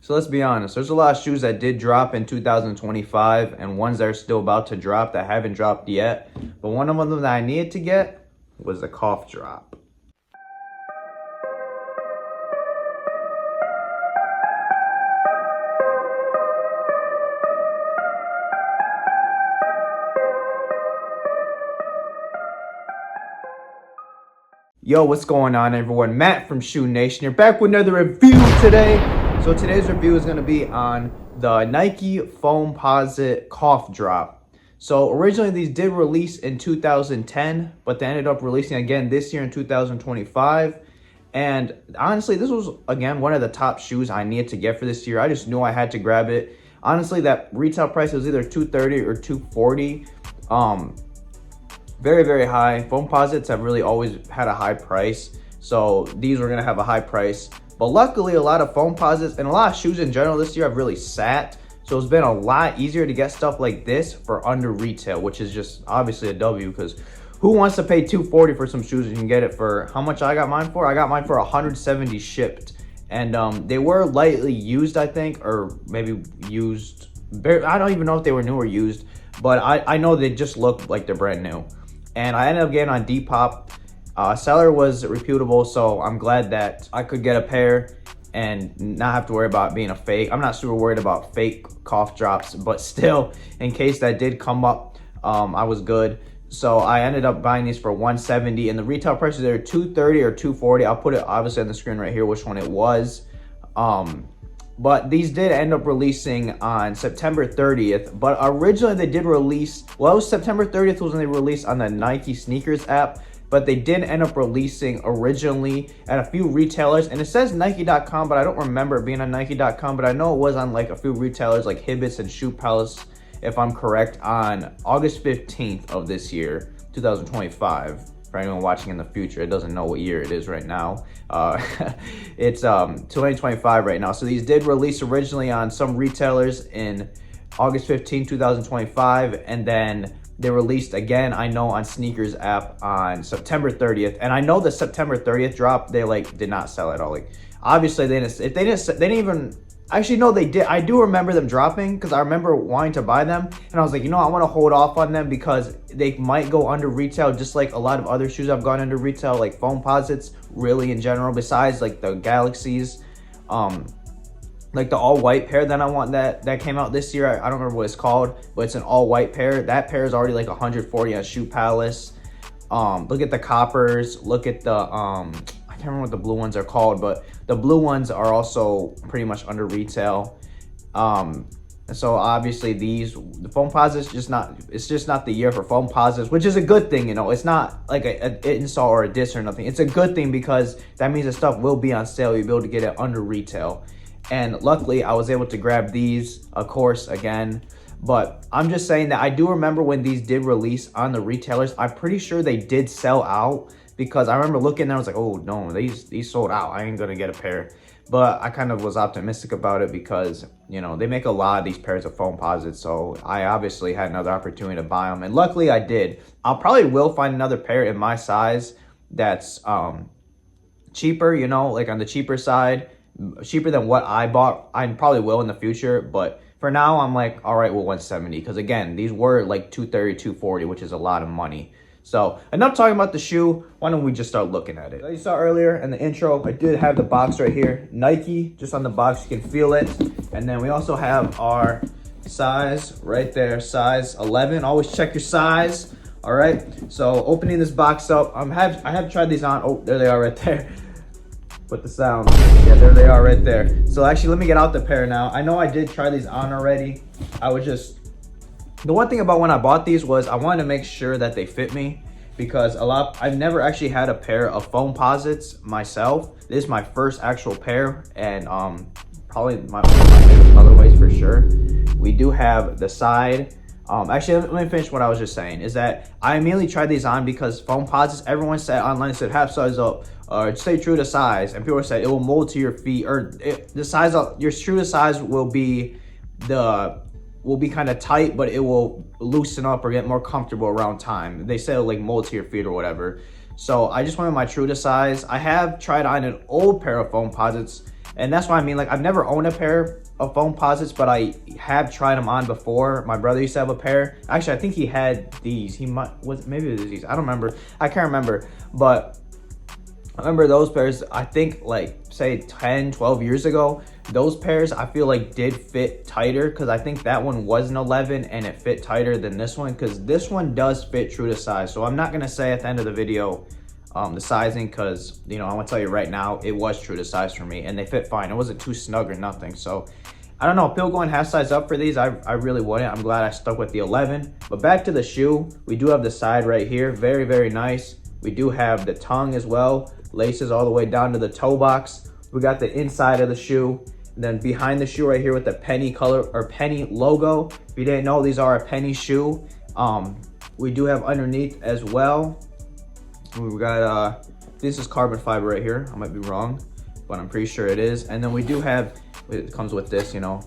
So let's be honest, there's a lot of shoes that did drop in 2025 and ones that are still about to drop that haven't dropped yet. But one of them that I needed to get was the cough drop. Yo, what's going on, everyone? Matt from Shoe Nation here, back with another review today. So today's review is going to be on the Nike Foamposite Cough Drop. So originally these did release in 2010, but they ended up releasing again this year in 2025. And honestly, this was again one of the top shoes I needed to get for this year. I just knew I had to grab it. Honestly, that retail price was either $230 or $240. Very, very high. Foamposites have really always had a high price, so these were gonna have a high price. But luckily, a lot of Foamposites and a lot of shoes in general this year have really sat, so it's been a lot easier to get stuff like this for under retail, which is just obviously a W, because who wants to pay $240 for some shoes and you can get it for how much I got mine for? I got mine for $170 shipped, and they were lightly used, I think, or maybe used. I don't even know if they were new or used, but I know they just look like they're brand new. And I ended up getting on Depop. Seller was reputable, so I'm glad that I could get a pair and not have to worry about being a fake. I'm not super worried about fake cough drops, but still, in case that did come up, I was good. So I ended up buying these for $170, and the retail prices are $230 or $240. I'll put it obviously on the screen right here which one it was. But these did end up releasing on September 30th. But originally they did release, well, it was September 30th was when they released on the Nike sneakers app. But they did end up releasing originally at a few retailers. And it says Nike.com, but I don't remember it being on Nike.com. But I know it was on like a few retailers like Hibbets and Shoe Palace, if I'm correct, on August 15th of this year, 2025. For anyone watching in the future, it doesn't know what year it is right now. It's 2025 right now. So these did release originally on some retailers in August 15, 2025, and then they released again, I know, on sneakers app on September 30th. And I know the September 30th drop, they like did not sell at all. Like obviously they didn't even. Actually, no, they did. I do remember them dropping because I remember wanting to buy them. And I was like, you know, I want to hold off on them because they might go under retail, just like a lot of other shoes have gone under retail, like Foamposites, really in general, besides like the Galaxies. Like the all-white pair that I want that came out this year. I don't remember what it's called, but it's an all-white pair. That pair is already like $140 on Shoe Palace. Look at the Coppers. Look at the... I can't remember what the blue ones are called, but the blue ones are also pretty much under retail. So obviously the Foamposites it's just not the year for Foamposites, which is a good thing, you know. It's not like an install or a diss or nothing. It's a good thing because that means the stuff will be on sale. You'll be able to get it under retail. And luckily I was able to grab these, of course, again. But I'm just saying that I do remember when these did release on the retailers, I'm pretty sure they did sell out. Because I remember looking and I was like, oh no, these sold out. I ain't gonna get a pair. But I kind of was optimistic about it because, you know, they make a lot of these pairs of Foamposites. So I obviously had another opportunity to buy them. And luckily I did. I'll probably will find another pair in my size that's cheaper, you know, like on the cheaper side. Cheaper than what I bought. I probably will in the future. But for now, I'm like, all right, well, 170. Because again, these were like $230, $240, which is a lot of money. So enough talking about the shoe. Why don't we just start looking at it? Like you saw earlier in the intro, I did have the box right here. Nike, just on the box, you can feel it. And then we also have our size right there, size 11. Always check your size. All right. So opening this box up, I have tried these on. Oh, there they are right there. Put the sound. Yeah, there they are right there. So actually, let me get out the pair now. I know I did try these on already. The one thing about when I bought these was I wanted to make sure that they fit me because I've never actually had a pair of Foamposites myself. This is my first actual pair and probably my favorite colorways for sure. We do have the side. Actually, let me finish what I was just saying is that I immediately tried these on because Foamposites, everyone said online, said half size up, stay true to size. And people said it will mold to your feet or the size of your true to size will be kind of tight, but it will loosen up or get more comfortable around time. They say it'll like mold to your feet or whatever. So I just wanted my true to size. I have tried on an old pair of Foamposites And that's what I mean. Like, I've never owned a pair of Foamposites, but I have tried them on before. My brother used to have a pair. Actually, I think he had these. He might, maybe it was these. I don't remember. I can't remember. But I remember those pairs, I think, like, say 10, 12 years ago, those pairs I feel like did fit tighter, because I think that one was an 11 and it fit tighter than this one, because this one does fit true to size. So I'm not going to say at the end of the video the sizing, because, you know, I want to tell you right now, it was true to size for me and they fit fine. It wasn't too snug or nothing. So I don't know, if people going half size up for these, I really wouldn't. I'm glad I stuck with the 11. But back to the shoe, we do have the side right here. Very, very nice. We do have the tongue as well. Laces all the way down to the toe box. We got the inside of the shoe. And then behind the shoe right here with the penny color or penny logo. If you didn't know, these are a penny shoe. We do have underneath as well. We got, this is carbon fiber right here. I might be wrong, but I'm pretty sure it is. And then we do have, it comes with this, you know,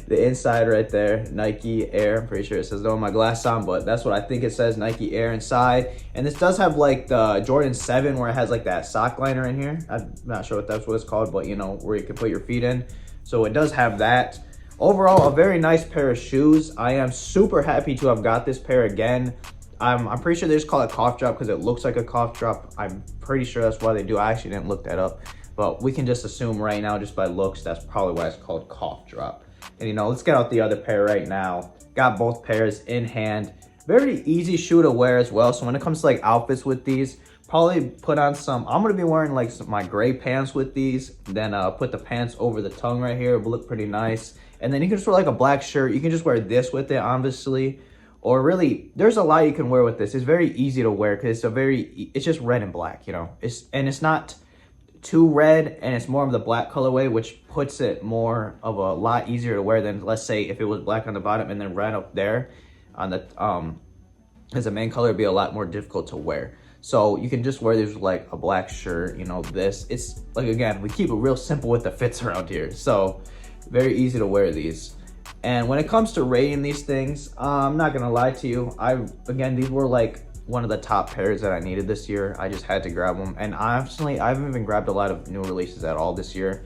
the inside right there, Nike Air. I'm pretty sure it says that on my glass on, but that's what I think it says, Nike Air inside. And this does have like the Jordan 7 where it has like that sock liner in here. I'm not sure if that's what it's called, but you know, where you can put your feet in. So it does have that. Overall, a very nice pair of shoes. I am super happy to have got this pair again. I'm pretty sure they just call it cough drop because it looks like a cough drop. I'm pretty sure that's why they do. I actually didn't look that up, but we can just assume right now, just by looks, that's probably why it's called cough drop. And you know, let's get out the other pair right now. Got both pairs in hand. Very easy shoe to wear as well. So when it comes to like outfits with these, probably put on some, I'm gonna be wearing like my gray pants with these, then put the pants over the tongue right here. It will look pretty nice. And then you can just wear like a black shirt. You can just wear this with it, obviously. Or really, there's a lot you can wear with this. It's very easy to wear because it's just red and black, you know. It's not too red, and it's more of the black colorway, which puts it more of a lot easier to wear than, let's say, if it was black on the bottom and then red up there on the as a main color, it'd be a lot more difficult to wear. So you can just wear these with like a black shirt, you know, this. It's like, again, we keep it real simple with the fits around here. So very easy to wear these. And when it comes to rating these things, I'm not gonna lie to you. Again, these were like one of the top pairs that I needed this year. I just had to grab them. And honestly, I haven't even grabbed a lot of new releases at all this year.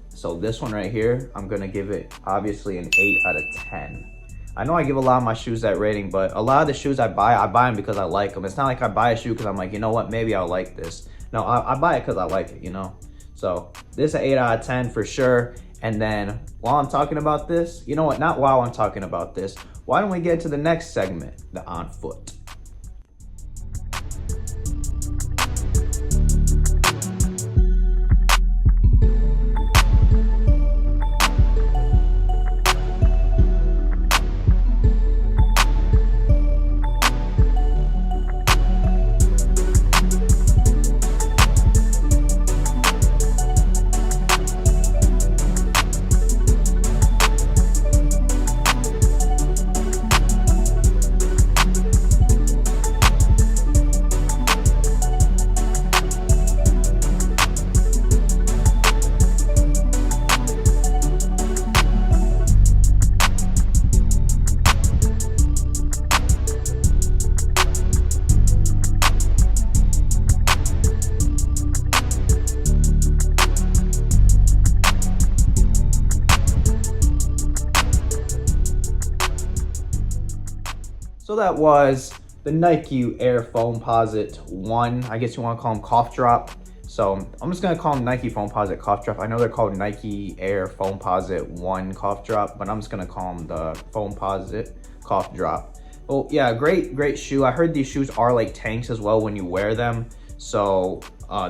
So this one right here, I'm gonna give it obviously an 8 out of 10. I know I give a lot of my shoes that rating, but a lot of the shoes I buy them because I like them. It's not like I buy a shoe because I'm like, you know what, maybe I'll like this. No, I buy it because I like it, you know? So this is an 8 out of 10 for sure. And then while I'm talking about this, you know what, not while I'm talking about this, why don't we get to the next segment, the on foot. So that was the Nike Air Foamposite 1. I guess you want to call them cough drop. So I'm just going to call them Nike Foamposite cough drop. I know they're called Nike Air Foamposite 1 cough drop, but I'm just going to call them the Foamposite cough drop. Well, yeah, great shoe. I heard these shoes are like tanks as well when you wear them. So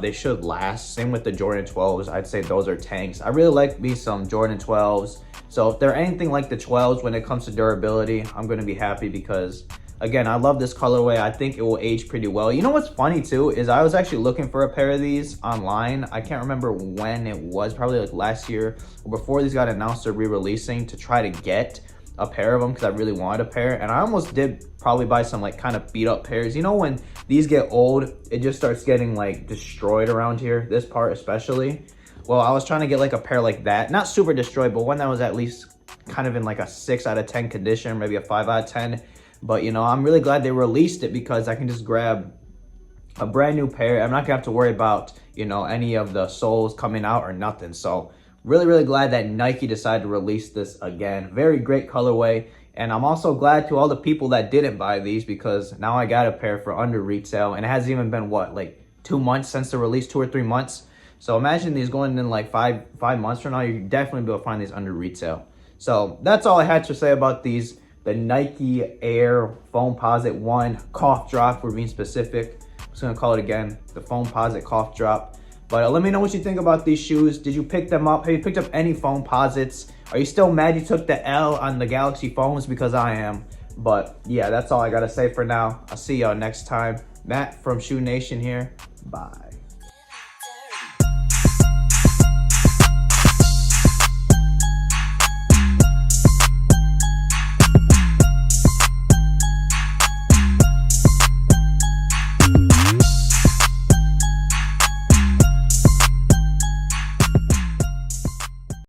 they should last. Same with the Jordan 12s. I'd say those are tanks. I really like me some Jordan 12s. So if they're anything like the 12s when it comes to durability, I'm going to be happy because, again, I love this colorway. I think it will age pretty well. You know what's funny too is I was actually looking for a pair of these online. I can't remember when it was, probably like last year or before these got announced they're re-releasing, to try to get a pair of them because I really wanted a pair. And I almost did probably buy some like kind of beat up pairs. You know, when these get old, it just starts getting like destroyed around here, this part especially. Well, I was trying to get like a pair like that, not super destroyed, but one that was at least kind of in like a 6 out of 10 condition, maybe a 5 out of 10. But you know, I'm really glad they released it because I can just grab a brand new pair. I'm not gonna have to worry about, you know, any of the soles coming out or nothing. So really glad that Nike decided to release this again. Very great colorway. And I'm also glad to all the people that didn't buy these, because now I got a pair for under retail, and it hasn't even been what, like 2 months since the release, 2 or 3 months. So imagine these going in like five months from now, you definitely be able to find these under retail. So that's all I had to say about these. The Nike Air Foamposite 1 Cough Drop, for being specific. I'm just gonna call it again, the Foamposite Cough Drop. But let me know what you think about these shoes. Did you pick them up? Have you picked up any Foamposites? Are you still mad you took the L on the Galaxy Foams? Because I am. But yeah, that's all I gotta say for now. I'll see y'all next time. Matt from Shoe Nation here. Bye.